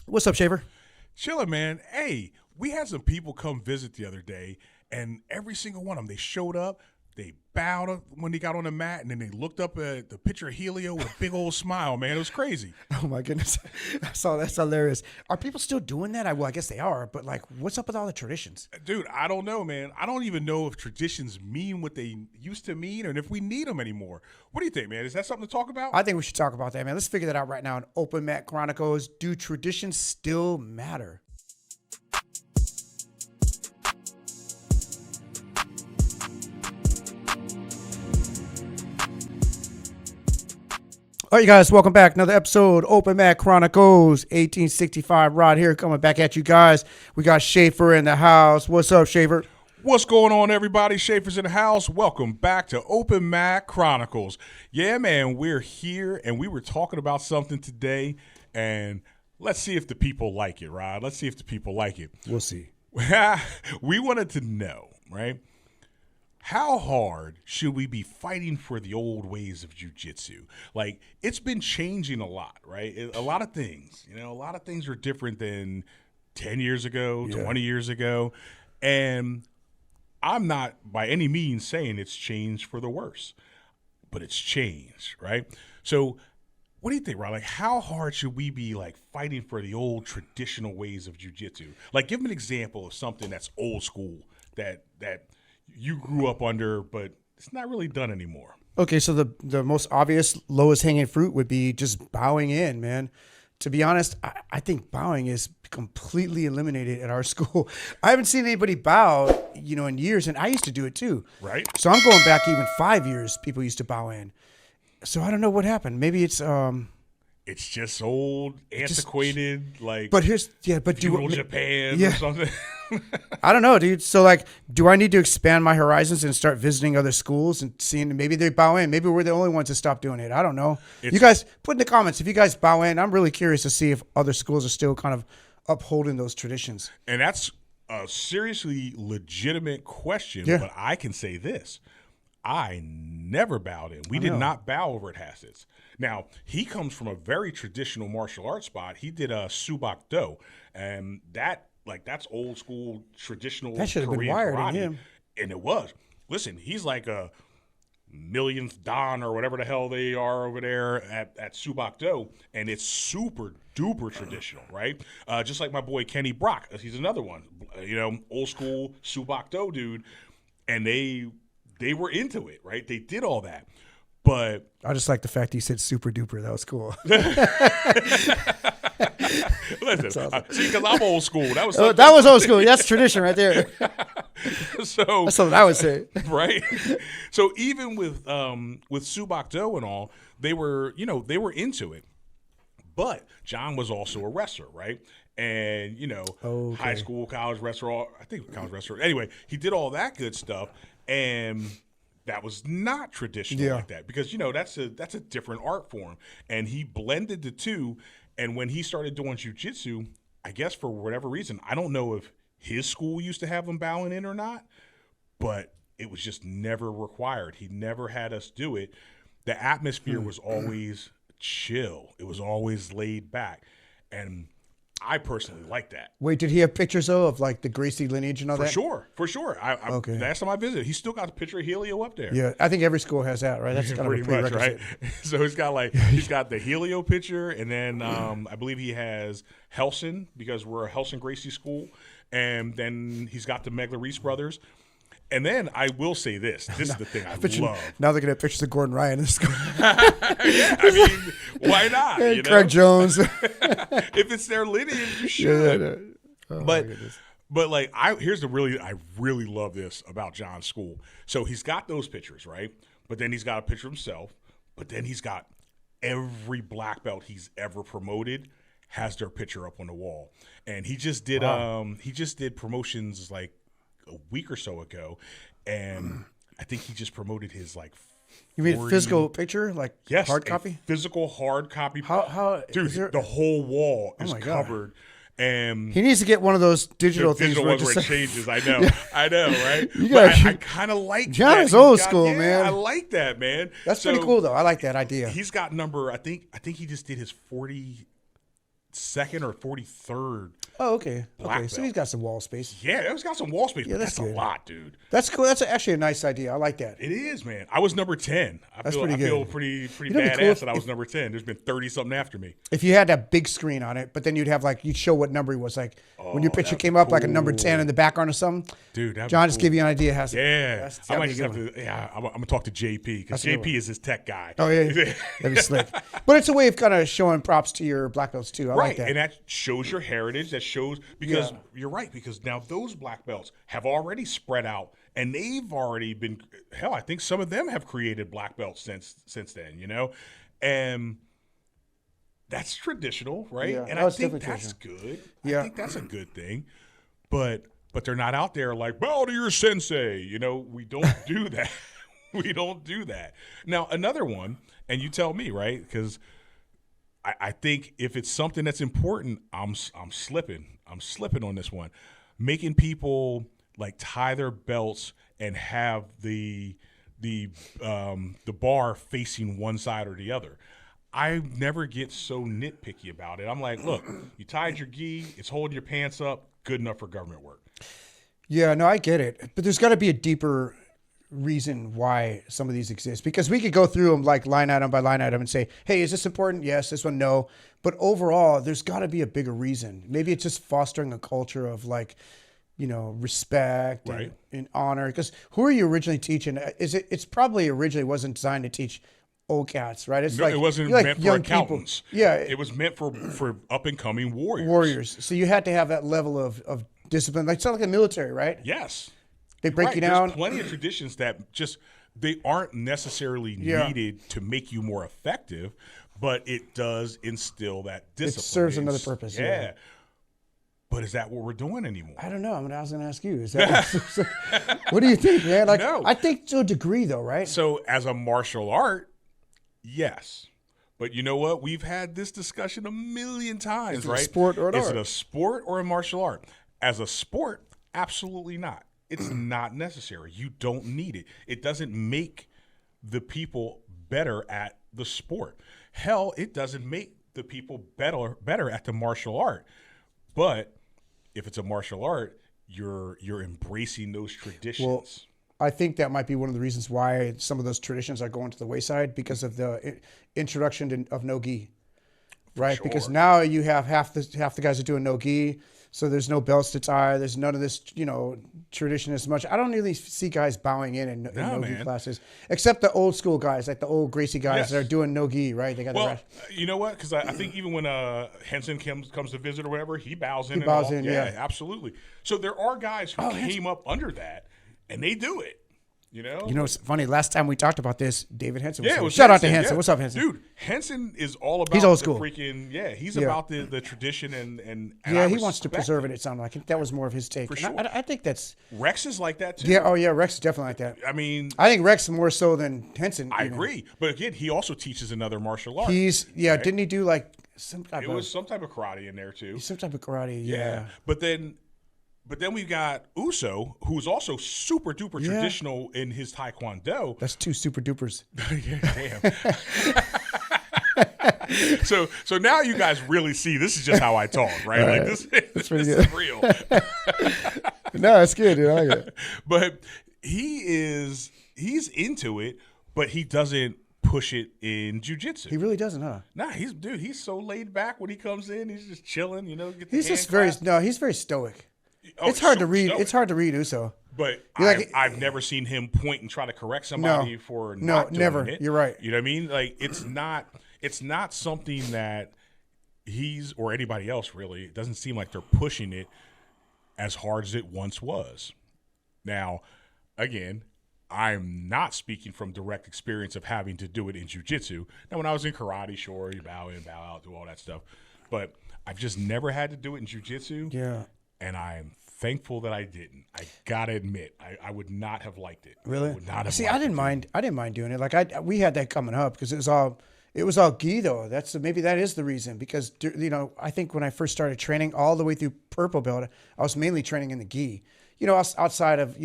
What's up, Shaver? Chilling, man. Hey, we had some people come visit the other day, and every single one of them, they showed up, they bowed up when they got on the mat, and then they looked up at the picture of Helio with a big old smile, man. It was crazy. Oh my goodness, I saw that's hilarious. Are people still doing that? I guess they are, but like, what's up with all the traditions? Dude, I don't know, man. I don't even know if traditions mean what they used to mean and if we need them anymore. What do you think, man? Is that something to talk about? I think we should talk about that, man. Let's figure that out right now in Open Mat Chronicles. Do traditions still matter? All right, you guys, welcome back. Another episode, Open Mat Chronicles, 1865. Rod here, coming back at you guys. We got Schaefer in the house. What's up, Schaefer? What's going on, everybody? Schaefer's in the house. Welcome back to Open Mat Chronicles. Yeah, man, we're here, and we were talking about something today, and let's see if the people like it, Rod. Let's see if the people like it. We'll see. We wanted to know, right? How hard should we be fighting for the old ways of jiu-jitsu? Like, it's been changing a lot, right? A lot of things. A lot of things are different than 10 years ago, 20 years ago. And I'm not by any means saying it's changed for the worse, but it's changed, right? So what do you think, Ron? Like, how hard should we be, like, fighting for the old traditional ways of jiu-jitsu? Like, give me an example of something that's old school that you grew up under, but it's not really done anymore. Okay, so the most obvious, lowest hanging fruit would be just bowing in, man. To be honest, I think bowing is completely eliminated at our school. I haven't seen anybody bow, in years, and I used to do it too. Right. So I'm going back even 5 years, people used to bow in. So I don't know what happened. Maybe it's just old, antiquated, but feudal Japan or something. I don't know, dude. So, like, do I need to expand my horizons and start visiting other schools and seeing maybe they bow in? Maybe we're the only ones that stop doing it. I don't know. You guys put in the comments if you guys bow in. I'm really curious to see if other schools are still kind of upholding those traditions. And that's a seriously legitimate question, but I can say this. I never bowed in. We did not bow over at Hassett's. Now, he comes from a very traditional martial arts spot. He did a subak do, and that's old school traditional that should have been Korean wired karate. in him. And it was. Listen, he's like a millionth dan or whatever the hell they are over there at subak do, and it's super duper traditional, right? Just like my boy Kenny Brock. He's another one, old school subak do dude, and they were into it, right? They did all that. But I just like the fact you said super duper. That was cool. Listen, awesome. See, because I'm old school. That was old school. That's tradition right there. So that's something I would say, right? So even with subak do and all, they were into it. But John was also a wrestler, right? And high school, college wrestler. I think college wrestler. Anyway, he did all that good stuff, and that was not traditional like that because that's a different art form, and he blended the two. And when he started doing jiu-jitsu, I guess for whatever reason, I don't know if his school used to have him bowing in or not, but it was just never required. He never had us do it. The atmosphere was always chill. It was always laid back, and I personally like that. Wait, did he have pictures though of like the Gracie lineage and all that? For sure. Okay. Last time I visited, he's still got the picture of Helio up there. Yeah, I think every school has that, right? That's kind of a prerequisite. Much, right? So he's got the Helio picture, and then I believe he has Helson because we're a Helson Gracie school, and then he's got the Megler Reese brothers. And then I will say this. This is the thing I love. Now they're going to have pictures of Gordon Ryan in the school. Yeah, I mean, why not? Craig Jones. If it's their lineage, you should. Yeah, But like, I really love this about John's school. So he's got those pictures, right? But then he's got a picture of himself. But then he's got every black belt he's ever promoted has their picture up on the wall. And he just did promotions like a week or so ago, and I think he just promoted his like. You mean physical picture, like hard copy? Physical hard copy. How dude? The whole wall is covered, and he needs to get one of those digital things where it changes. I know, right? I kind of like John is old school, man. I like that, man. That's pretty cool, though. I like that idea. He's got number. I think he just did his 42nd or 43rd. Oh, okay. Black Okay, so belt. he's got some wall space. Yeah, it's got some wall space, but that's that's a good. lot, dude. That's cool. That's actually a nice idea. I like that. It is, man. I was number 10. I feel pretty feel good. pretty know what'd be badass cool that I was number 10. There's been 30 something after me. If you had that big screen on it, but then you'd have like you'd show what number he was like when your picture that'd came be up like a number cool. 10 in the background or something. Dude, that'd be John, just cool. give you an idea. How Yeah, I that'd might be a just have good to. Yeah, I'm gonna talk to JP because a good JP is his tech guy. Oh yeah, that'd be slick. But it's a way of kind of showing props to your black belts too. I like Right, that. and that shows your heritage. That shows because Yeah. you're right. Because now those black belts have already spread out, and they've already been. Hell, I think some of them have created black belts since then. You know, and that's traditional, right? Yeah, and no, I it's think definitely that's good. Yeah. I think that's a good thing, but they're not out there like bow to your sensei. You know, we don't do that. We don't do that. Now another one, and you tell me, right? Because I think if it's something that's important, I'm slipping. I'm slipping on this one. Making people like tie their belts and have the bar facing one side or the other. I never get so nitpicky about it. I'm like, look, you tied your gi, it's holding your pants up, good enough for government work. Yeah, no, I get it, but there's got to be a deeper reason why some of these exist, because we could go through them like line item by line item and say, hey, is this important? Yes. This one, no. But overall, there's got to be a bigger reason. Maybe it's just fostering a culture of like, you know, respect Right. and honor. Because who are you originally teaching? It's probably originally wasn't designed to teach old cats, right? It's No, like it wasn't you're like meant for young accountants. people. Yeah, It was meant for up and coming warriors. warriors. So you had to have that level of discipline, like it's not like the military, right? Yes. They break Right. you down. There's plenty of traditions that just they aren't necessarily Yeah. needed to make you more effective, but it does instill that discipline. serves another purpose, yeah. But is that what we're doing anymore? I don't know. I was going to ask you. Is that what do you think, man? Like, No. I think to a degree, though, right? So as a martial art, yes. But you know what? We've had this discussion a million times, Is it a right? sport or an Is art? it a sport or a martial art? As a sport, absolutely not. It's not necessary. You don't need it. It doesn't make the people better at the sport. Hell, it doesn't make the people better at the martial art. But if it's a martial art, you're embracing those traditions. Well, I think that might be one of the reasons why some of those traditions are going to the wayside because of the introduction of no gi, right? sure. Because now you have half the guys are doing no gi, so there's no belts to tie. There's none of this, tradition as much. I don't really see guys bowing in no gi man. classes, except the old school guys, like the old Gracie guys Yes. that are doing no gi, right? They got the Well, rash. you know what? Because I think even when Henson comes to visit or whatever, he bows in. bows and all. in, yeah. Absolutely. So there are guys who came up under that, and they do it. You know. You know, it's funny. Last time we talked about this, David Henson was Yeah, here. it was Shout out to Henson, Henson. yeah. What's up, Henson? Dude, Henson is all about He's old the school. freaking he's Yeah. about the tradition and Yeah, I he wants to respect preserve it. It sounded like that was more of his take. For And sure. I think that's Rex is like that too. yeah. Oh yeah, Rex is definitely like that. I mean, I think Rex more so than Henson. I even. agree. But again, he also teaches another martial art. Didn't he do like some type It was some type of karate in there too. of karate? Yeah. But then we've got Uso, who's also super duper Yeah. traditional in his taekwondo. That's two super dupers. Damn. So now you guys really see this is just how I talk, right? Like this pretty is good. real. No, it's good, dude. I like it. But he's into it, but he doesn't push it in jiu-jitsu. He really doesn't, huh? Nah, he's so laid back when he comes in. He's just chilling, get the He's just hand clap. he's very stoic. Oh, It's hard to super read. stoic. It's hard to read Uso. But You're like- I've never seen him point and try to correct somebody for No, not doing never. it. You're right. You know what I mean? Like it's not something that he's or anybody else really. It doesn't seem like they're pushing it as hard as it once was. Now, again, I'm not speaking from direct experience of having to do it in jiu-jitsu. Now, when I was in karate, sure, you bow in, bow out, do all that stuff. But I've just never had to do it in jiu-jitsu. Yeah. And I'm thankful that I didn't. I gotta admit, I would not have liked it. Really? I would not have See, liked I didn't it. mind. I didn't mind doing it. Like we had that coming up because it was all gi though. Maybe that is the reason because I think when I first started training all the way through purple belt, I was mainly training in the gi. Outside of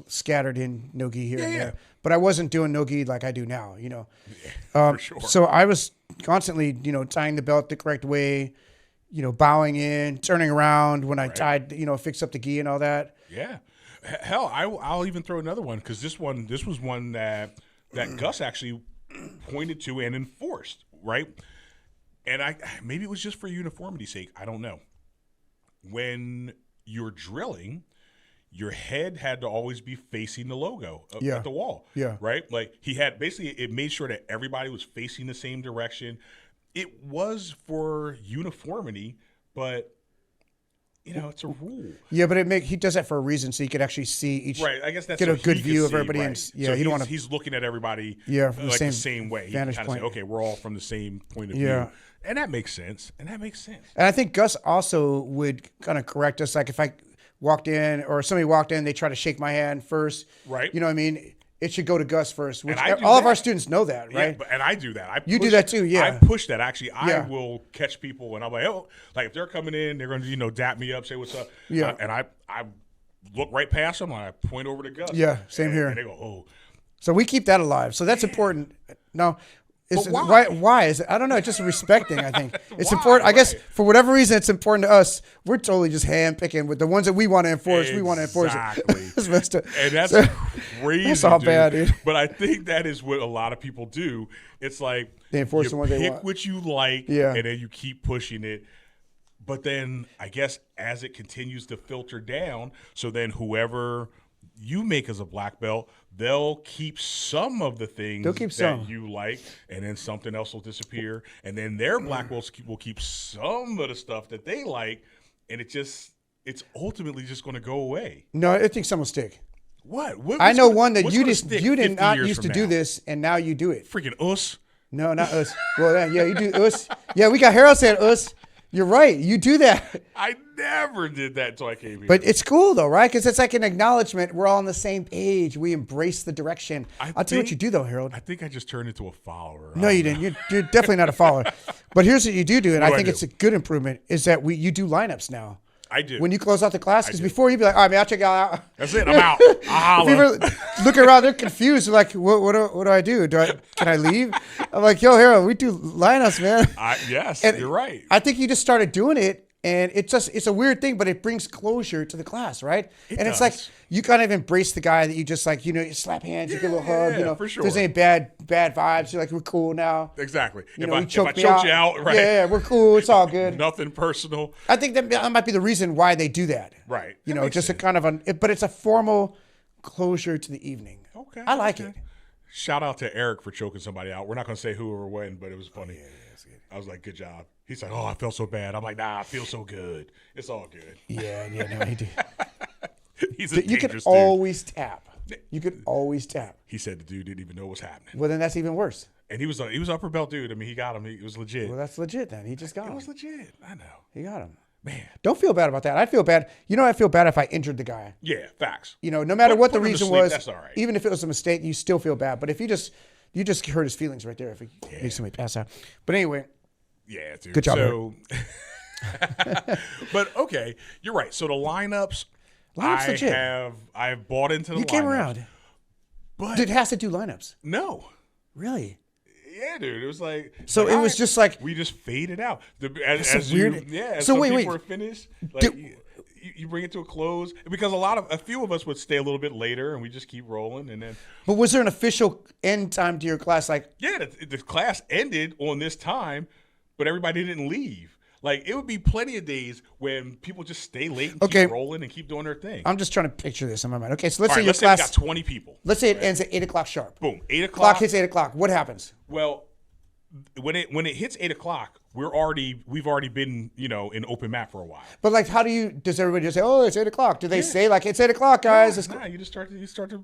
scattered in no gi here and Yeah. there, but I wasn't doing no gi like I do now. For sure. So I was constantly tying the belt the correct way. bowing in, turning around when I tied, fix up the gi and all that. Yeah. Hell, I'll even throw another one because this was one that Gus actually pointed to and enforced, right? And maybe it was just for uniformity's sake. I don't know. When you're drilling, your head had to always be facing the logo at the wall. Yeah. Right? Like he had basically it made sure that everybody was facing the same direction. It was for uniformity, but it's a rule. Yeah, but he does that for a reason, so you could actually see each. Right, I guess that's get a good view of everybody. Right. And so he's looking at everybody. Yeah, from the same way. He kind of say, okay, we're all from the same point of view, and that makes sense. And I think Gus also would kind of correct us, like if I walked in or somebody walked in, they try to shake my hand first. Right. You know what I mean? It should go to Gus first. Which all of our students know that, right? Yeah, and I do that. You do that too, yeah. I push that. Actually, I will catch people, and I'm like, like if they're coming in, they're going to, dap me up, say what's up. Yeah. And I look right past them, and I point over to Gus. Yeah, same here. And they go, oh. So we keep that alive. So that's important. No. Why is it? I don't know. It's just respecting. I think it's important. I guess for whatever reason, it's important to us. We're totally just handpicking with the ones that we want to enforce. Exactly. We want to enforce it. And that's crazy. That's all bad, dude. But I think that is what a lot of people do. It's like they enforce the ones they want. Pick what you like, and then you keep pushing it. But then I guess as it continues to filter down, so then whoever you make as a black belt, they'll keep some of the things that you like, and then something else will disappear, and then their black belts will keep some of the stuff that they like, and it's ultimately just going to go away. No, I think some will stick. What? I know one that you did not used to do this, and now you do it. Freaking us. No, not us. Well, yeah, you do us. Yeah, we got Harold saying us. You're right. You do that. I never did that until I came here. But it's cool, though, right? Because it's like an acknowledgement. We're all on the same page. We embrace the direction. I'll tell you what you do, though, Harold. I think I just turned into a follower. No, you didn't. You're definitely not a follower. But here's what you do, and I think it's a good improvement, is that you do lineups now. I do. When you close out the class, because before you'd be like, all right, man, I'll check y'all out. That's it. I'm out. I'll holler. People look around, they're confused. They're like, what do I do? Can I leave? I'm like, yo, Harold, we do lineups, man. Yes, and you're right. I think you just started doing it, and it's a weird thing, but it brings closure to the class, right? It's like you kind of embrace the guy that you just like, you slap hands, you get a little hug, for sure. If there's any bad vibes, you're like, we're cool now. Exactly. If I choked you out, right? Yeah, we're cool. It's all good. Nothing personal. I think that might be the reason why they do that. Right. Just a kind of but it's a formal closure to the evening. Okay. I like it. Shout out to Eric for choking somebody out. We're not going to say who or when, but it was funny. That's good. I was like, good job. He's like, oh, I felt so bad. I'm like, nah, I feel so good. It's all good. Yeah, no, he did. He's a dangerous dude. You can always tap. You could always tap. He said the dude didn't even know what was happening. Well, then that's even worse. And he was upper belt dude. I mean, he got him. It was legit. Well, that's legit then. He just got him. It was legit. I know. He got him. Man. Don't feel bad about that. I'd feel bad. I'd feel bad if I injured the guy. Yeah, facts. No matter what the reason was, that's all right. Even if it was a mistake, you still feel bad. But if you just hurt his feelings right there if he makes somebody pass out. But anyway. Yeah, dude. Good job. So, but okay, you're right. So the lineups legit. I've bought into the lineups. You came around. But it has to do lineups. No. Really? Yeah, dude. It was like it was just like we just faded out. As weird. As so some wait. People were finished. Like you bring it to a close because a few of us would stay a little bit later and we just keep rolling and then. But was there an official end time to your class? Like the class ended on this time, but everybody didn't leave. Like it would be plenty of days when people just stay late and keep rolling and keep doing their thing. I'm just trying to picture this in my mind. Okay, so let's say your class. Let's say we got 20 people. Let's say it ends at 8:00 sharp. Boom, 8:00. Clock hits 8:00. What happens? Well, when it hits 8:00, we've already been in open mat for a while. But like, does everybody just say, oh, it's 8:00? Do they say like it's 8:00, guys? Nah, you just start to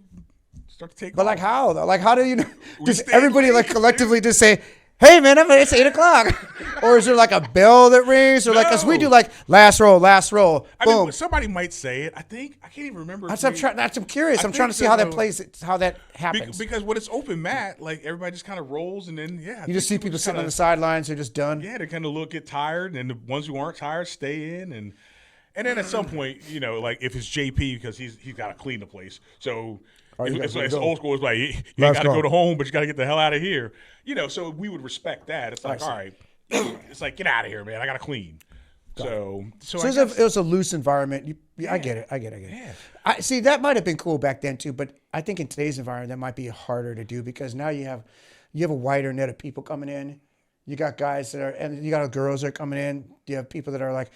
take. But like how though? Like how do you know? Does everybody like collectively just say, hey man, it's 8:00, or is there like a bell that rings, or like as we do like last roll, boom. I mean, somebody might say it. I can't even remember. I'm curious. I'm trying to see how that plays, how that happens. Because when it's open mat, like everybody just kind of rolls, and then you just see people sitting on the sidelines. They're just done. Yeah, they kind of get tired, and the ones who aren't tired stay in, and then at some point, like if it's JP because he's got to clean the place, so. It's old school. It's like you ain't got to go to home, but you got to get the hell out of here. So we would respect that. It's like, all right, it's like get out of here, man. I got to clean. So it was a loose environment. I get it. Yeah. I see that might have been cool back then too, but I think in today's environment that might be harder to do because now you have a wider net of people coming in. You got guys and you got girls that are coming in. You have people that are like,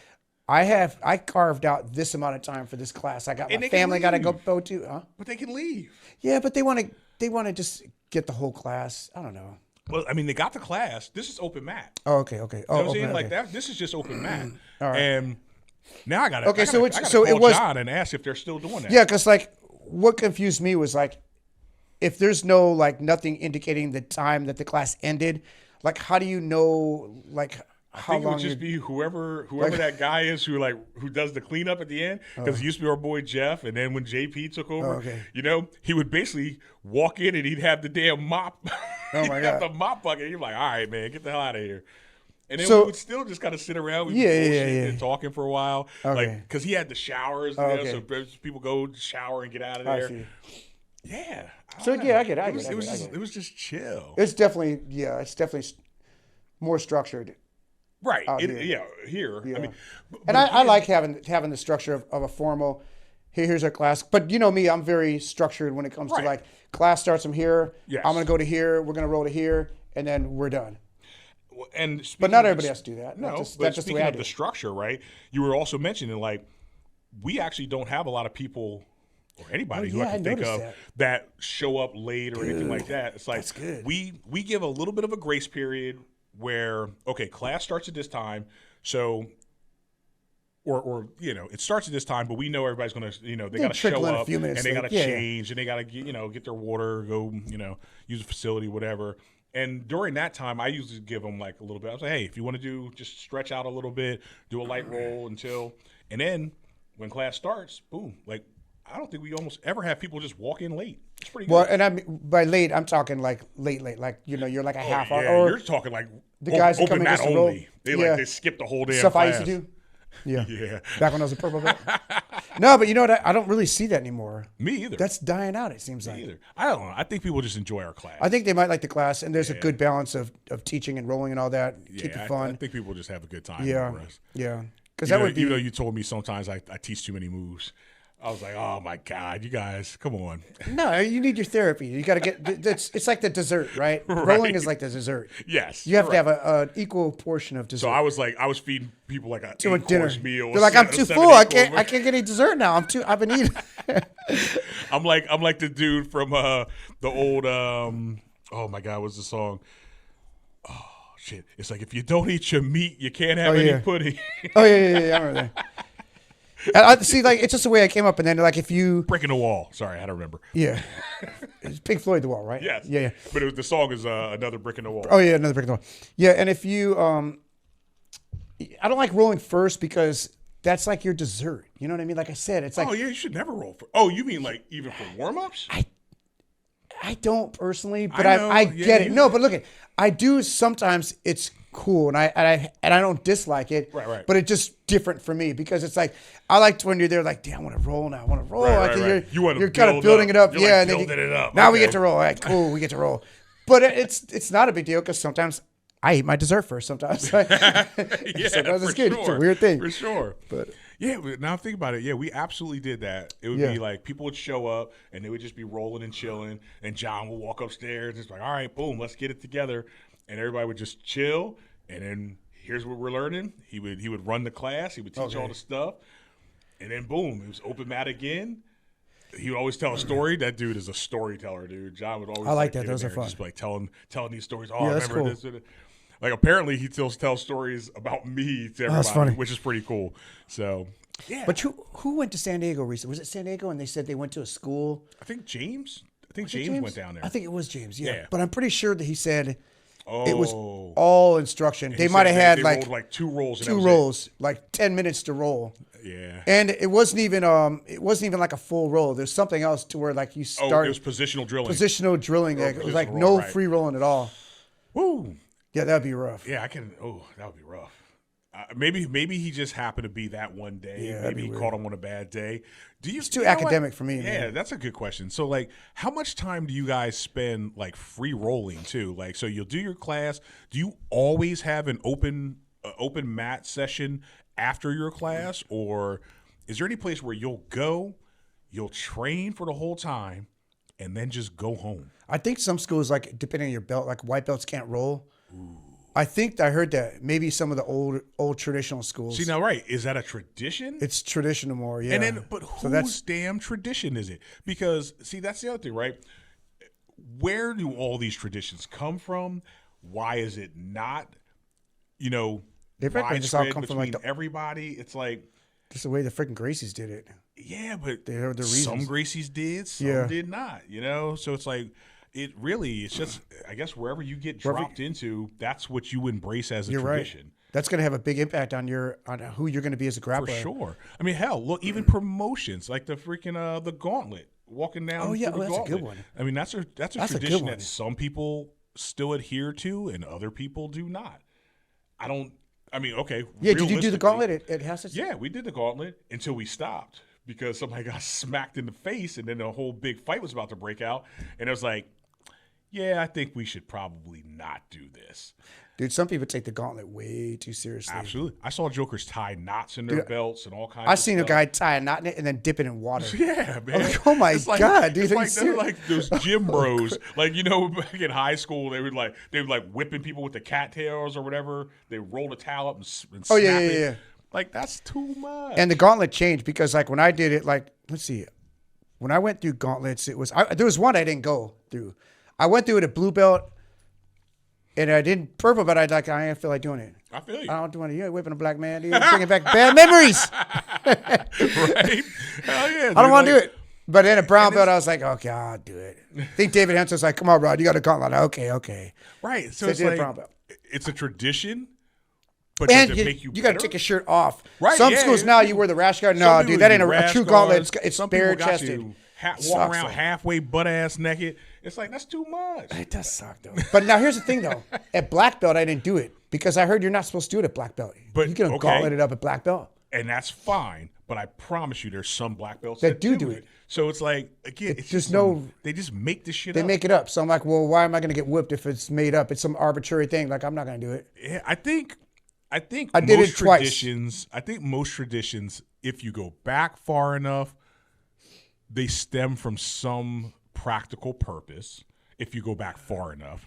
I carved out this amount of time for this class. I got my family got to go to. Huh? But they can leave. Yeah, but they want to just get the whole class. I don't know. Well, I mean, they got the class. This is open mat. Oh, okay. Oh, you know what I'm saying? okay. Like that. This is just open mat. All right. And now I got to. Okay, so it was John and ask if they're still doing that. Yeah, because like what confused me was like, if there's no like nothing indicating the time that the class ended, like how do you know like how long? I think it would just be whoever that guy is who does the cleanup at the end. Because it used to be our boy Jeff, and then when JP took over, he would basically walk in and he'd have the damn mop. Oh my God. The mop bucket. You're like, all right, man, get the hell out of here. And then we would still just kind of sit around, and talking for a while, like because he had the showers, so people go shower and get out of there. I see. Yeah. I get it. It was just chill. It's definitely more structured. Right. Here. Here. I mean, and I like having the structure of a formal. Here's our class, but you know me, I'm very structured when it comes to like class starts from here. Yes. I'm gonna go to here. We're gonna roll to here, and then we're done. But not everybody has to do that. No, that's just the way I do the structure, right? You were also mentioning like we actually don't have a lot of people or anybody who I can think of that show up late or anything like that. It's like we give a little bit of a grace period where class starts at this time, so or it starts at this time, but we know everybody's gonna they gotta show up and they gotta change and they gotta get their water, go use a facility, whatever. And during that time, I usually give them like a little bit. I was like, hey, if you want to do, just stretch out a little bit, do a light roll and then when class starts, boom. Like, I don't think we almost ever have people just walk in late. It's pretty good. Well, and by late, I'm talking like late. Like, you're like a half hour. Or you're talking like the guys who come in just to roll. They skip the whole damn stuff class. I used to do. Yeah. Yeah. Back when I was a purple belt. No, but you know what? I don't really see that anymore. Me either. That's dying out, it seems like. Me either. I don't know. I think people just enjoy our class. I think they might like the class, and there's a good balance of teaching and rolling and all that. Keep it fun. I think people just have a good time. Yeah. Yeah. Because even though you told me sometimes I teach too many moves. I was like, oh my God, you guys, come on. No, you need your therapy. You got to get. It's like the dessert, right? Rolling is like the dessert. Yes, you have to have an equal portion of dessert. So I was feeding people like a 8-course meal. They're like, I'm too full. I can't get any dessert now. I've been eating. I'm like the dude from the old. Oh my God, what's the song? Oh shit! It's like if you don't eat your meat, you can't have any pudding. Oh yeah. I remember that. I see, like it's just the way I came up, and then like if you breaking the wall. Sorry, I had to remember. Yeah, it's Pink Floyd, The Wall, right? Yes. Yeah. But the song is another brick in the wall. Oh yeah, another brick in the wall. Yeah, and if you, I don't like rolling first because that's like your dessert. You know what I mean? Like I said, it's like you should never roll first. Oh, you mean like even for warm ups? I don't personally, but I get it. No, but look I do sometimes. It's cool, and I don't dislike it. Right. But it's just different for me because it's like I like when you're there, like, damn, I want to roll now. I want to roll. Right. You're kind of building it up. You're yeah, like building it up. Now we get to roll. All right, cool. We get to roll. But it's not a big deal because sometimes I eat my dessert first. Sometimes, sometimes it's good. Sure. It's a weird thing for sure. But yeah, now think about it. Yeah, we absolutely did that. It would be like people would show up and they would just be rolling and chilling, and John would walk upstairs and it's like, all right, boom, let's get it together, and everybody would just chill, and then here's what we're learning. He would run the class. He would teach all the stuff, and then boom, it was open mat again. He would always tell a story. That dude is a storyteller, dude. John would always. I like that. Those are fun. Just like telling these stories. Oh, yeah, I that's remember cool. this. Like apparently he still tells stories about me to everybody, that's funny. which is pretty cool. So yeah. But who went to San Diego recently? Was it San Diego? And they said they went to a school. I think James. James went down there. I think it was James. Yeah. But I'm pretty sure that he said. Oh. It was all instruction. They might have had they like rolled like two rolls. And two rolls, like 10 minutes to roll. Yeah. And it wasn't even like a full roll. There's something else to where like you start. It was positional drilling. Positional drilling. Like, it was like no free rolling at all. Woo. Yeah, that'd be rough. Yeah, that would be rough. Maybe he just happened to be that one day. Yeah, maybe he caught him on a bad day. It's too academic for me. Yeah, man. That's a good question. So, like, how much time do you guys spend like free rolling too? Like, so you'll do your class. Do you always have an open mat session after your class, or is there any place where you'll train for the whole time, and then just go home? I think some schools, like depending on your belt, like white belts can't roll. Ooh. I think I heard that maybe some of the old traditional schools. See, now, right, is that a tradition? It's traditional more, yeah. And then, but whose damn tradition is it? Because, see, that's the other thing, right? Where do all these traditions come from? Why is it not, they probably just all come from like everybody? It's like just the way the freaking Gracies did it. Yeah, but they are the reasons. Some Gracies did, some did not. So it's like it's just, I guess, wherever you get dropped into, that's what you embrace as a tradition. Right. That's going to have a big impact on who you're going to be as a grappler. For sure. I mean, hell, look, even promotions like the freaking the gauntlet, walking down. Oh yeah, that's a good one. I mean, that's a tradition that some people still adhere to and other people do not. Okay. Yeah, did you do the gauntlet at Hassett? Yeah, we did the gauntlet until we stopped because somebody got smacked in the face, and then a whole big fight was about to break out, and it was like, yeah, I think we should probably not do this. Dude, some people take the gauntlet way too seriously. Absolutely. I saw jokers tie knots in their belts and all kinds of stuff. I seen a guy tie a knot in it and then dip it in water. Yeah, man. Like, oh my God, dude. They're like those gym bros. Like, back in high school, they would like whipping people with the cattails or whatever. They roll the towel up and snap it. Yeah. Like, that's too much. And the gauntlet changed because, like, when I did it, like, let's see. When I went through gauntlets, there was one I didn't go through. I went through it at blue belt. And I didn't purple, but I didn't feel like doing it. I feel you. I don't want to. You're whipping a black man, dude. Bringing back bad memories. Right? Hell yeah. Dude. I don't want to do it. But then at brown belt, I was like, okay, I'll do it. I think David Henson's like, come on, Rod, you got a gauntlet. Okay. Right. So it's like, brown belt. It's a tradition, but and does it make you got to take your shirt off. Right. Some schools now you wear the rash guard. No, dude, that ain't a true gauntlet. It's bare chested. Walk around halfway butt ass naked. It's like, that's too much. It does suck though. But now here's the thing though. At black belt, I didn't do it because I heard you're not supposed to do it at black belt. But you can gauntlet it up at black belt, and that's fine. But I promise you, there's some black belts that do it. So it's like, again, it's just they just make this shit. They make it up. So I'm like, well, why am I going to get whipped if it's made up? It's some arbitrary thing. Like, I'm not going to do it. Yeah, I think I did it twice. I think most traditions, if you go back far enough, they stem from some practical purpose if you go back far enough.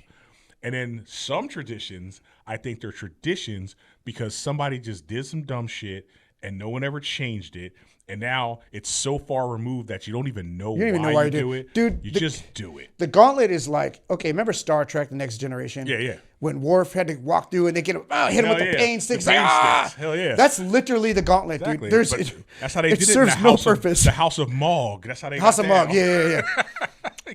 And then some traditions, I think they're traditions because somebody just did some dumb shit and no one ever changed it. And now it's so far removed that you don't even know why you do it. Dude, you just do it. The gauntlet is like, okay, remember Star Trek, The Next Generation? Yeah. When Worf had to walk through and they hit him with the pain sticks. Hell yeah. That's literally the gauntlet, exactly. Dude. That's how they did it. It serves no purpose. The House of Mog. That's how they House of Mog, yeah.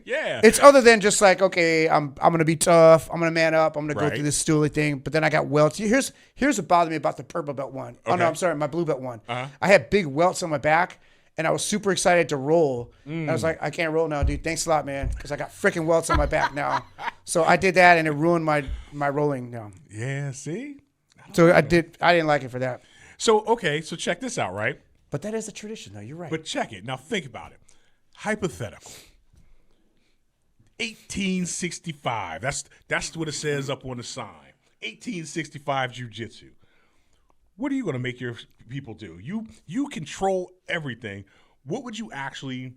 Yeah. It's other than just like, okay, I'm gonna be tough. I'm gonna man up. I'm gonna go through this stoolie thing. But then I got welts. Here's what bothered me about the purple belt one. Okay. Oh no, I'm sorry, my blue belt one. I had big welts on my back, and I was super excited to roll. And I was like, I can't roll now, dude. Thanks a lot, man, because I got freaking welts on my back now. So I did that, and it ruined my rolling now. Yeah, see. So I didn't like it for that. So so check this out, right? But that is a tradition, though. You're right. But check it now. Think about it. Hypothetical. 1865. That's what it says up on the sign. 1865 jiu-jitsu. What are you going to make your people do? You control everything. What would you actually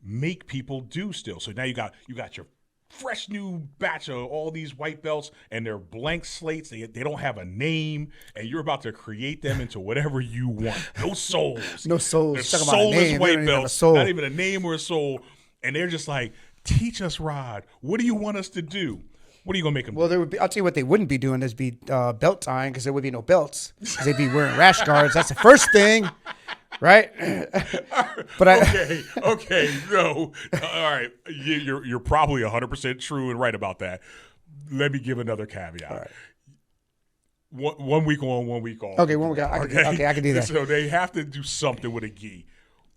make people do still? So now you got your fresh new batch of all these white belts, and they're blank slates. They don't have a name, and you're about to create them into whatever you want. No souls. No souls. They're soulless white belts. Not even a name or a soul. And they're just like, teach us, Rod. What do you want us to do? What are you gonna make them do? Well, I'll tell you what they wouldn't be doing. There'd be belt tying because there would be no belts. Because they'd be wearing rash guards. That's the first thing, right? But okay, no, all right. You're probably 100% true and right about that. Let me give another caveat. All right. 1 week on, 1 week off. Okay, 1 week off. I can do that. So they have to do something with a gi.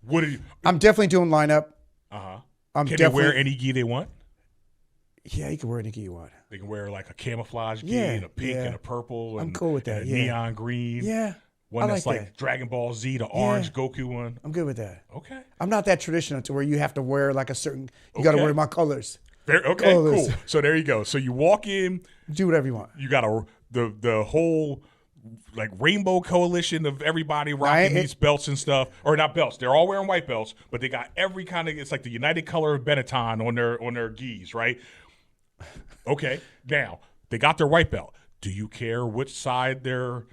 What are you? I'm definitely doing lineup. Can they wear any gi they want? Yeah, you can wear any gi you want. They can wear like a camouflage gi and a pink and a purple. I'm cool with that. And a neon green. Yeah. One that's like Dragon Ball Z, the orange Goku one. I'm good with that. Okay. I'm not that traditional to where you have to wear like a certain. You got to wear my colors. Cool. So there you go. So you walk in. Do whatever you want. You got the whole like rainbow coalition of everybody rocking these belts and stuff, or not belts. They're all wearing white belts, but they got every kind of. It's like the United Color of Benetton on their gis, right? Okay, now they got their white belt. Do you care which side their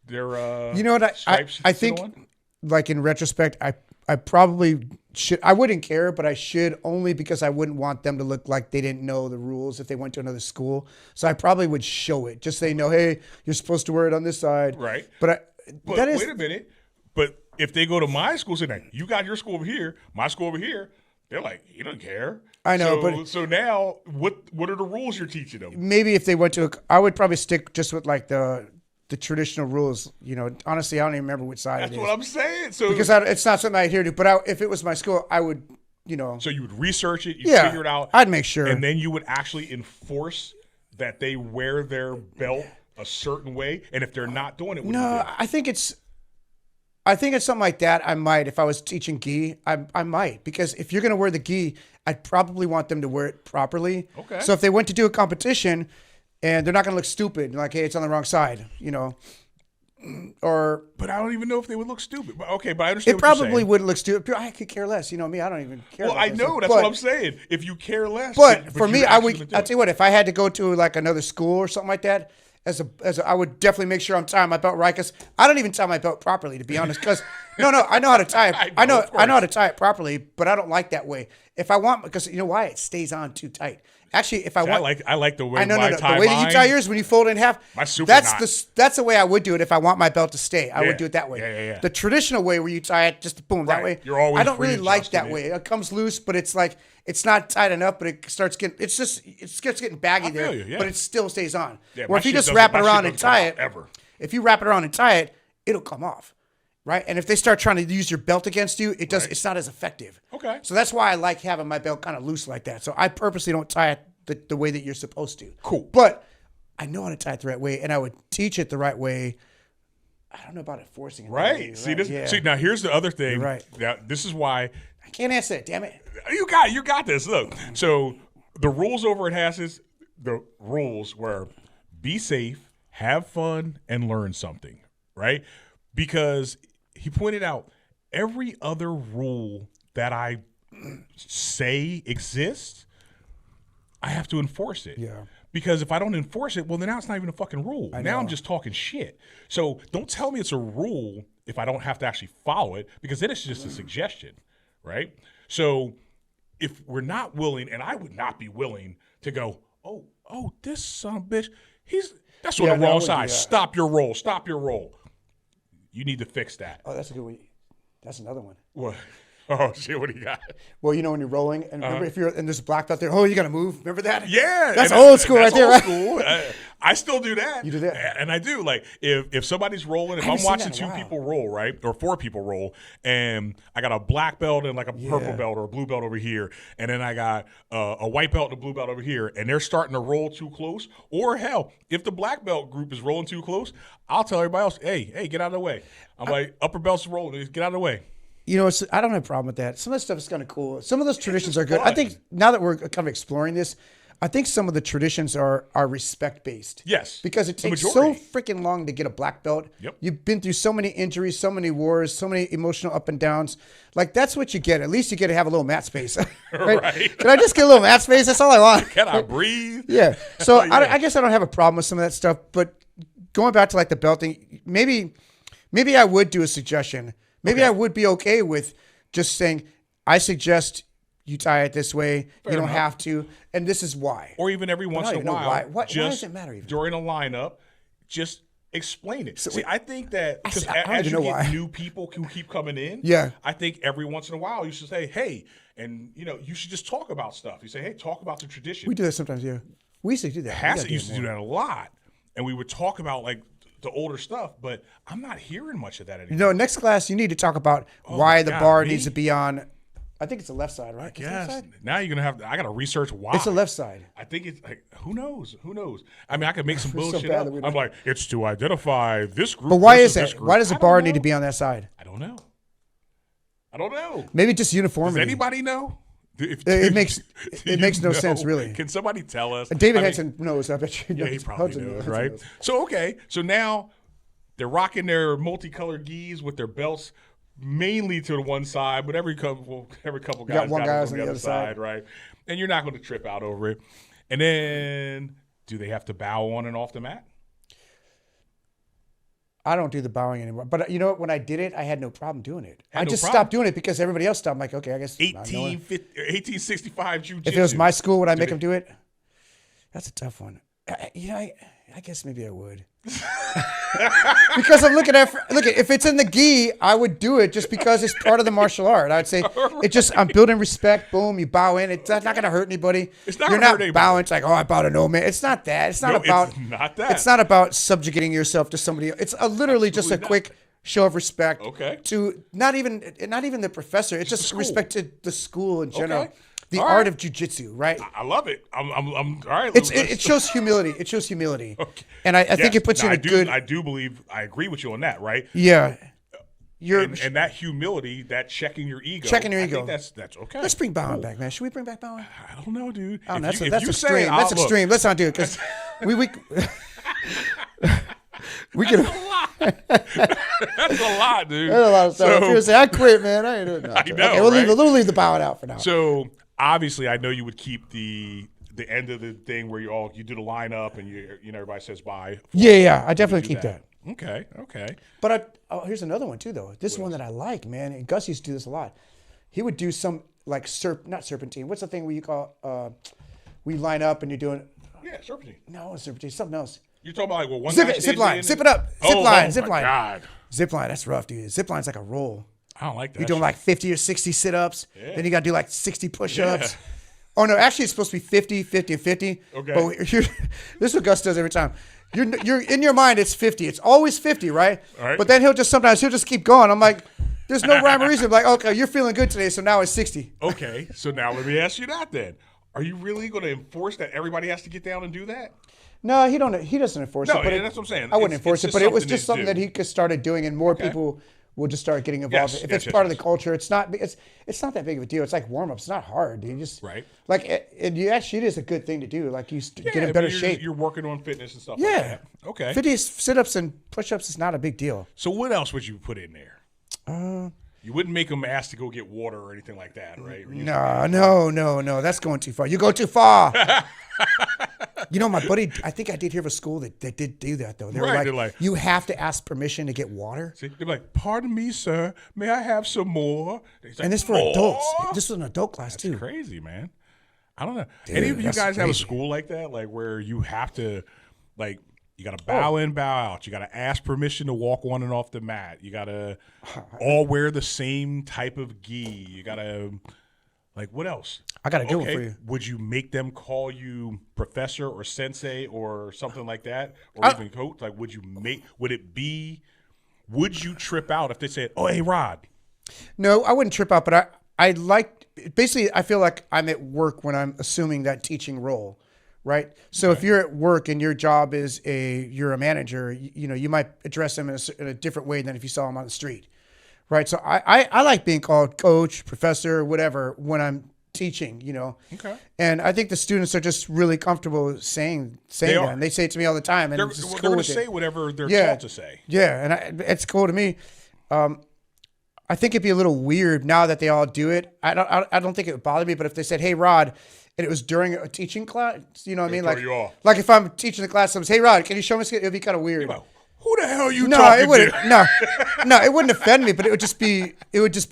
you know what stripes I think on? Like in retrospect, I probably should. I wouldn't care, but I should, only because I wouldn't want them to look like they didn't know the rules if they went to another school. So I probably would show it, just so they know, hey, you're supposed to wear it on this side. Right. But that is, wait a minute. But if they go to my school, say, you got your school over here, my school over here, they're like, he doesn't care. I know, so now what are the rules you're teaching them? Maybe if they went to, I would probably stick just with like the traditional rules. You know, honestly, I don't even remember which side it is. That's what I'm saying. So because it's not something I adhere to. But if it was my school, I would, you know. So you would research it, you figure it out. I'd make sure, and then you would actually enforce that they wear their belt a certain way. And if they're not doing it, I think it's something like that. I might, if I was teaching gi, I might, because if you're gonna wear the gi, I'd probably want them to wear it properly. Okay. So if they went to do a competition, and they're not going to look stupid, like, hey, it's on the wrong side, you know, But I don't even know if they would look stupid. But okay, but I understand. It probably wouldn't look stupid. I could care less. You know me, I don't even care. Well, I know that's what I'm saying. If you care less, but for me, I'll tell you what. If I had to go to like another school or something like that, I would definitely make sure I'm tying my belt right, because I don't even tie my belt properly, to be honest. Because no, I know how to tie it. I know how to tie it properly, but I don't like that way. If I want, because you know why, it stays on too tight. Actually, if I want, I like the way I know I tie the way mine. that you tie yours when you fold it in half. My super that's the way I would do it if I want my belt to stay. I would do it that way. Yeah. The traditional way where you tie it just boom that way. You're always I don't really like that it. way. It comes loose, but it's like it's not tight enough, but it starts getting it starts getting baggy there, but it still stays on. Yeah, or if you just wrap it around and tie it, ever. If you wrap it around and tie it, it'll come off. Right, and if they start trying to use your belt against you, it does. Right. It's not as effective. Okay. So that's why I like having my belt kind of loose like that. So I purposely don't tie it the way that you're supposed to. Cool. But I know how to tie it the right way, and I would teach it the right way. I don't know about enforcing it. Right. See this. Yeah. See, now here's the other thing. You're right. Now this is why I can't answer it. Damn it. You got this. Look. So the rules over at Hass's, the rules were be safe, have fun, and learn something. Right. Because he pointed out every other rule that I say exists, I have to enforce it. Yeah. Because if I don't enforce it, well, then now it's not even a fucking rule. Now I'm just talking shit. So don't tell me it's a rule if I don't have to actually follow it, because then it's just a suggestion, right? So if we're not willing, and I would not be willing to go, oh, this son of a bitch, that's on the wrong side. Stop your roll. Stop your roll. You need to fix that. Oh, that's a good one. That's another one. What? Oh, shit, what do you got? Well, you know when you're rolling, and remember if you're and there's a black belt there, oh, you got to move. Remember that? Yeah. That's old school right there, right? School. I still do that. You do that? And I do. Like, if somebody's rolling, if I'm watching two people roll, right, or four people roll, and I got a black belt and like a purple belt or a blue belt over here, and then I got a white belt and a blue belt over here, and they're starting to roll too close, or hell, if the black belt group is rolling too close, I'll tell everybody else, hey, get out of the way. I'm like, upper belt's rolling, get out of the way. You know, I don't have a problem with that. Some of the stuff is kind of cool. Some of those traditions are good. I think now that we're kind of exploring this, I think some of the traditions are respect-based. Yes. Because it takes so freaking long to get a black belt. Yep. You've been through so many injuries, so many wars, so many emotional up and downs. Like, that's what you get. At least you get to have a little mat space. Right? Can I just get a little mat space? That's all I want. Can I breathe? Yeah. So I guess I don't have a problem with some of that stuff. But going back to, like, the belting, maybe I would do a suggestion. Maybe I would be okay with just saying, I suggest you tie it this way. You don't have to. And this is why. Or even every once in a while. Why does it matter even? During a lineup, just explain it. See, I think that because as you get new people who keep coming in, I think every once in a while you should say, hey, and you should just talk about stuff. You say, hey, talk about the tradition. We do that sometimes, yeah. We used to do that. Hassett used to do that a lot. And we would talk about like the older stuff, but I'm not hearing much of that anymore. Next class you need to talk about why the bar needs to be on. I think it's the left side, right? Yes. Now you're gonna I gotta research why. It's the left side. I think it's like who knows? I mean, I could make some bullshit up. I'm like, it's to identify this group. But why is that? Why does the bar need to be on that side? I don't know. Maybe just uniformity. Does anybody know? It makes no sense, really. Can somebody tell us? David Henson knows. I bet you. Yeah, he probably knows, right? So now they're rocking their multicolored gis with their belts mainly to the one side, but every couple guys got it on the other side, right? And you're not going to trip out over it. And then, do they have to bow on and off the mat? I don't do the bowing anymore. But you know what? When I did it, I had no problem doing it. I just stopped doing it because everybody else stopped. I'm like, okay, I guess. 1865 jiu-jitsu. If it was my school, would I make them do it? That's a tough one. I guess maybe I would. Because I'm look, if it's in the gi, I would do it just because it's part of the martial art. I'd say I'm building respect. Boom, you bow in. It's not going to hurt anybody. You're not bowing. It's like, oh, I bow to no man. It's not that. It's not about. It's not that. It's not about subjugating yourself to somebody else. It's literally just a quick show of respect. Okay. To not even the professor. It's just respect to the school in general. Okay. The all art right. of jiu-jitsu, right? I love it. I'm all right. It shows humility. It shows humility. Okay. And I think it puts you in a good... I do believe, I agree with you on that, right? Yeah. And that humility, that checking your ego. I think that's okay. Let's bring bowing back, man. Should we bring back bowing? I don't know, dude. Oh, that's extreme. That's extreme. Let's not do it because we can... That's a lot, dude. That's a lot of stuff. So, say, I quit, man. I ain't doing that. I know, okay, we'll leave the bowing out for now. So obviously, I know you would keep the end of the thing where you do the lineup and everybody says bye. Yeah. I definitely keep that. Okay. But here's another one too, though. This is one that I like, man. And Gus used to do this a lot. He would do some like not serpentine. What's the thing where you call we line up and you're doing? Yeah, serpentine. No, serpentine. Something else. You're talking about like what zip line, zip it up, zip line. God. Zip line, that's rough, dude. Zip line's like a roll. I don't like that. You're doing like 50 or 60 sit-ups. Yeah. Then you got to do like 60 push-ups. Yeah. Oh no, actually it's supposed to be 50, 50, and 50. Okay. But this is what Gus does every time. You're in your mind it's 50. It's always 50, right? All right. But then he'll just keep going. I'm like, there's no rhyme or reason. I'm like, okay, you're feeling good today, so now it's 60. Okay, so now let me ask you that then. Are you really going to enforce that everybody has to get down and do that? No, he doesn't enforce it. But that's what I'm saying. I wouldn't enforce it, but it was just something that he started doing, and more people will just start getting involved. If it's part of the culture, it's not that big of a deal. It's like warm ups. It's not hard. You just and you actually, it is a good thing to do. Like you get in better shape. You're working on fitness and stuff. Yeah. Like that. Okay. 50 sit ups and push ups is not a big deal. So what else would you put in there? You wouldn't make them ask to go get water or anything like that, right? No. That's going too far. You go too far. My buddy, I think I did hear of a school that did do that, though. They were like, you have to ask permission to get water. See, they're like, pardon me, sir. May I have some more? Like, and this for adults. This was an adult class, too. That's crazy, man. I don't know. Dude, any of you guys have a school like that, like where you have to, like, you got to bow in, bow out. You got to ask permission to walk on and off the mat. You got to all wear the same type of gi. You got to, like, what else? I got a good one for you. Would you make them call you professor or sensei or something like that? Or even coach? Like, would you trip out if they said, oh, hey, Rod? No, I wouldn't trip out, but I feel like I'm at work when I'm assuming that teaching role. Right. So if you're at work and your job is you're a manager, you might address them in a different way than if you saw them on the street. Right. So I like being called coach, professor, whatever, when I'm teaching, Okay. And I think the students are just really comfortable saying that. And they say it to me all the time. And they're going to say whatever they're told to say. Yeah. And it's cool to me. I think it'd be a little weird now that they all do it. I don't think it would bother me, but if they said, hey, Rod, and it was during a teaching class, you know what I mean? Like if I'm teaching the class, someone say, hey, Rod, can you show me? It'd be kind of weird. Who the hell are you talking to? No, it wouldn't offend me, but it would just be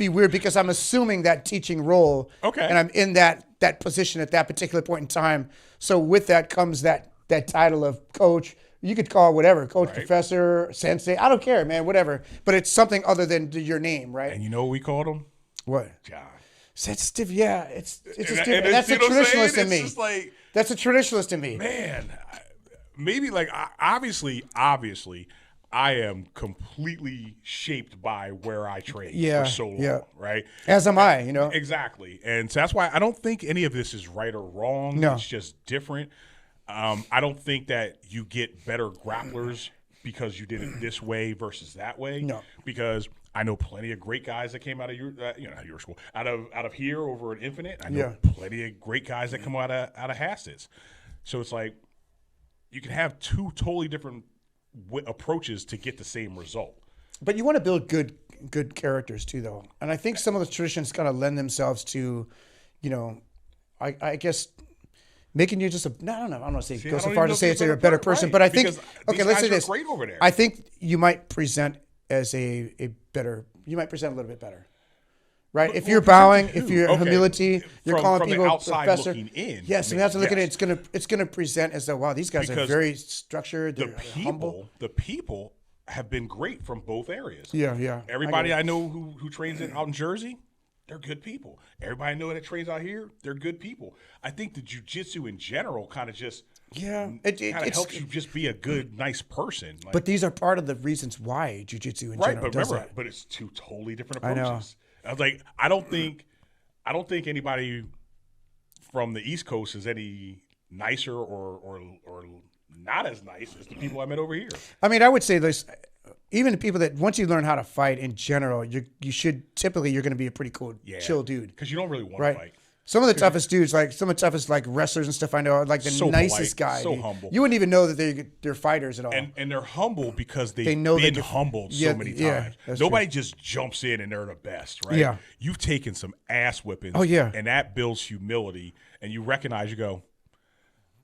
weird because I'm assuming that teaching role. Okay. And I'm in that position at that particular point in time. So with that comes that title of coach. You could call it whatever, coach, professor, sensei. I don't care, man, whatever. But it's something other than your name, right? And you know what we called him? What? John. Sensitive, yeah. It's just different. That's a traditionalist in me. Just like, that's a traditionalist in me. Man, maybe like obviously, I am completely shaped by where I trained for so long, right? As am I, Exactly. And so that's why I don't think any of this is right or wrong. No. It's just different. I don't think that you get better grapplers because you did it this way versus that way. No. Because I know plenty of great guys that came out of your school, out of here over at Infinite. I know plenty of great guys that come out of Hassets. So it's like you can have two totally different approaches to get the same result. But you want to build good characters too, though. And I think some of the traditions kind of lend themselves to, I guess making you just I don't want to say go so far to say you're a better person, but I think let's say this. Great over there. I think you might present as you might present a little bit better. Right, if you're bowing, if you're humility, you're calling from people the outside professor. Looking in. Yes, and that's looking at it's gonna present as though wow, these guys are very structured. They're humble. The people have been great from both areas. Yeah. Everybody I know who trains out in Jersey, they're good people. Everybody I know that trains out here, they're good people. I think the jiu-jitsu in general kind of just it helps you just be a good, nice person. Like, but these are part of the reasons why jiu-jitsu in general does that. But it's two totally different approaches. I was like, I don't think anybody from the East Coast is any nicer or not as nice as the people I met over here. I mean, I would say this, even the people that once you learn how to fight in general, you're going to be a pretty cool, chill dude. Because you don't really want to fight. Some of the toughest dudes, some of the toughest wrestlers and stuff I know, are like the nicest guy. So humble. You wouldn't even know that they're fighters at all. And they're humble because they've been humbled so many times. Nobody just jumps in and they're the best, right? Yeah. You've taken some ass whippings. Oh, yeah. And that builds humility. And you recognize, you go,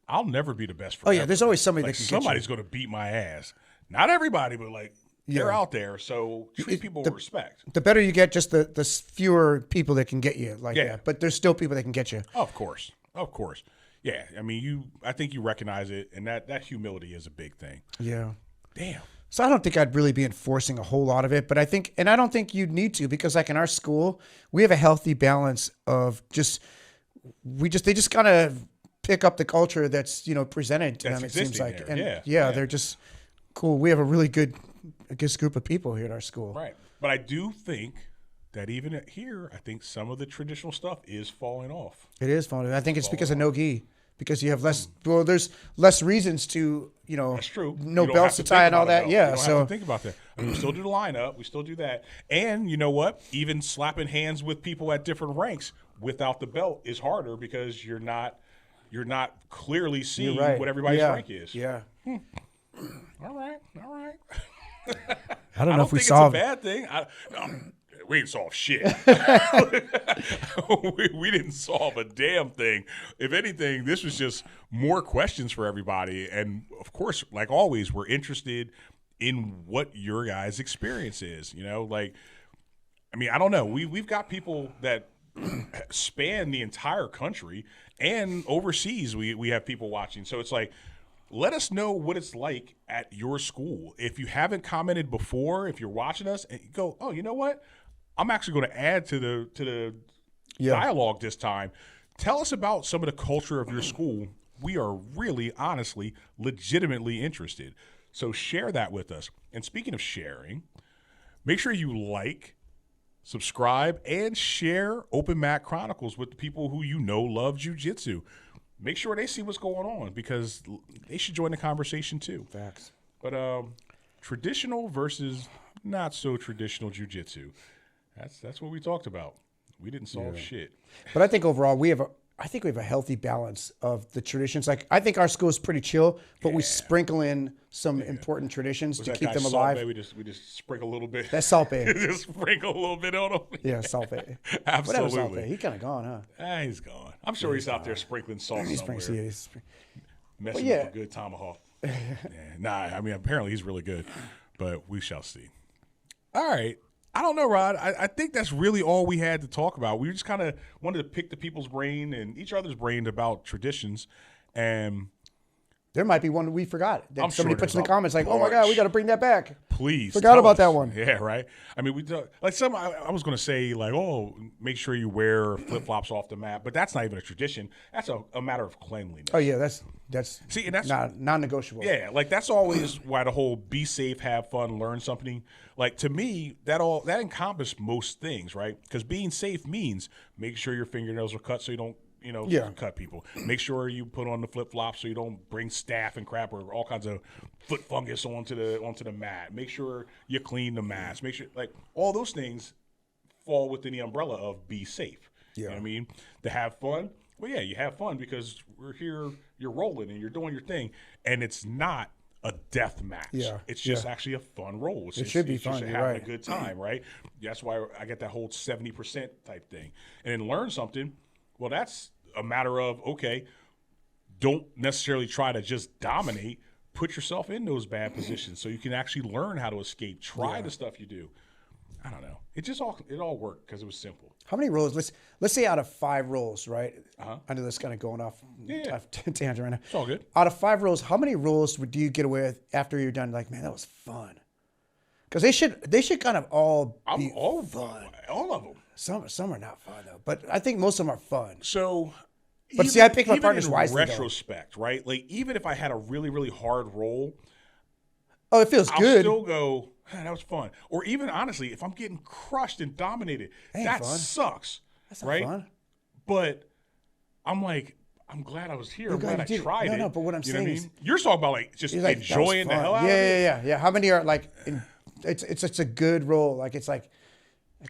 I'll never be the best forever. Oh, yeah. There's always somebody that can somebody's going to beat my ass. Not everybody, but they're out there. So treat people with respect. The better you get, just the fewer people that can get you that. But there's still people that can get you. Of course. Yeah. I mean, I think you recognize it, and that humility is a big thing. Yeah. Damn. So I don't think I'd really be enforcing a whole lot of it, but I don't think you'd need to, because in our school, we have a healthy balance of they just kind of pick up the culture that's, presented to them, it seems like. There. And they're just cool. We have a really good group of people here at our school. Right. But I do think that even here, I think some of the traditional stuff is falling off. It is falling off. I think it's because of no gi. Because you have less, there's less reasons to, That's true. No belts to tie and all that. Yeah. You don't have to think about that. I mean, we still do the lineup. We still do that. And you know what? Even slapping hands with people at different ranks without the belt is harder because you're not clearly seeing what everybody's rank is. Yeah. All right. I don't know if we think solved it's a bad thing. We didn't solve shit. we didn't solve a damn thing. If anything, this was just more questions for everybody. And, of course, like always, we're interested in what your guys' experience is. I don't know. We've got people that span the entire country, and overseas we have people watching. So it's like, let us know what it's like at your school. If you haven't commented before, if you're watching us and you go, oh, you know what? I'm actually going to add to the dialogue this time. Tell us about some of the culture of your school. We are really, honestly, legitimately interested. So share that with us. And speaking of sharing, make sure you subscribe, and share Open Mat Chronicles with the people who love jiu-jitsu. Make sure they see what's going on, because they should join the conversation too. Facts. But traditional versus not so traditional jiu-jitsu. That's what we talked about. We didn't solve shit. But I think overall we have a healthy balance of the traditions. I think our school is pretty chill, but we sprinkle in some important traditions to keep them alive. Salt Bae? We just sprinkle a little bit. That's Salt Bae. Just sprinkle a little bit on him. Yeah, Salt Bae. Absolutely. Whatever, Salt Bae. He kind of gone, huh? He's gone. I'm sure he's out there sprinkling salt somewhere. Messing up a good tomahawk. Apparently he's really good, but we shall see. All right. I don't know, Rod. I think that's really all we had to talk about. We just kind of wanted to pick the people's brain and each other's brain about traditions. And there might be one we forgot that somebody puts in the comments like, bunch. oh, my God, we got to bring that back. Please. Forgot about that one. Yeah, right? I mean, I was going to say, make sure you wear flip-flops off the mat. But that's not even a tradition. That's a matter of cleanliness. Oh, yeah, that's non-negotiable. Yeah, that's always why the whole be safe, have fun, learn something. To me, that encompasses most things, right? Because being safe means make sure your fingernails are cut so you don't cut people. Make sure you put on the flip-flops so you don't bring staph and crap or all kinds of foot fungus onto the mat. Make sure you clean the mats. Make sure all those things fall within the umbrella of be safe. Yeah. You know what I mean? To have fun. Well, yeah, you have fun because we're here, you're rolling and you're doing your thing, and it's not a death match. Yeah, It's just actually a fun roll. It's It just, should be it's fun, just you're having right. a good time, right? That's why I get that whole 70% type thing. And then learn something. Well, that's a matter of, okay, don't necessarily try to just dominate. Put yourself in those bad positions so you can actually learn how to escape. Try the stuff you do. I don't know. It all worked because it was simple. How many rolls? Let's say out of 5 rolls, right? I know that's kind of going off tangent right now. It's all good. Out of 5 rolls, how many rolls do you get away with after you're done? Like, man, that was fun. Because they should kind of all be fun. All of them. Some are not fun though, but I think most of them are fun. So, but see, I pick my partners wisely. Retrospect, right? Like even if I had a really really hard roll, oh, it feels I'll good. still go, man, that was fun. Or even honestly, if I'm getting crushed and dominated, that fun. sucks. That's not right? fun. But I'm like, I'm glad I was here. I'm glad I tried it. No, but what I'm saying is, you're talking about like just like, enjoying the hell out of it. Yeah. How many are like? It's a good roll. Like it's like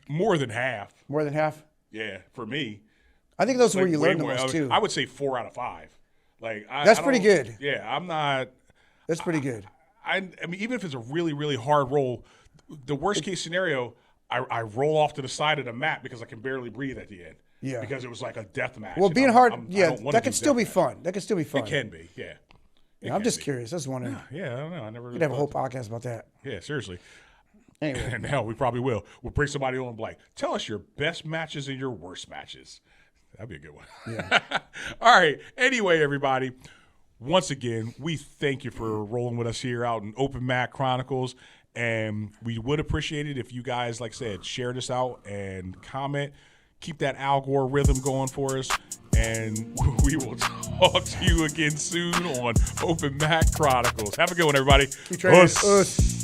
more than half. More than half. Yeah, for me. I think those are Like, where you learn the most too. I would say 4 out of 5. Like that's pretty good. Yeah, I'm not. That's pretty good. I mean, even if it's a really really hard roll, the worst case scenario, I roll off to the side of the mat because I can barely breathe at the end. Yeah. Because it was like a death match. Well, being hard, that could still be match. fun. That could still be fun. It can be, yeah. I'm just curious. I was wondering. Yeah, I don't know. I never. We could have a whole podcast about that. Yeah, seriously. Anyway. And hell, we probably will. We'll bring somebody on and be like, tell us your best matches and your worst matches. That'd be a good one. Yeah. All right. Anyway, everybody, once again, we thank you for rolling with us here out in Open Mat Chronicles. And we would appreciate it if you guys, like I said, share this out and comment. Keep that algorithm going for us. And we will talk to you again soon on Open Mat Chronicles. Have a good one, everybody. Us.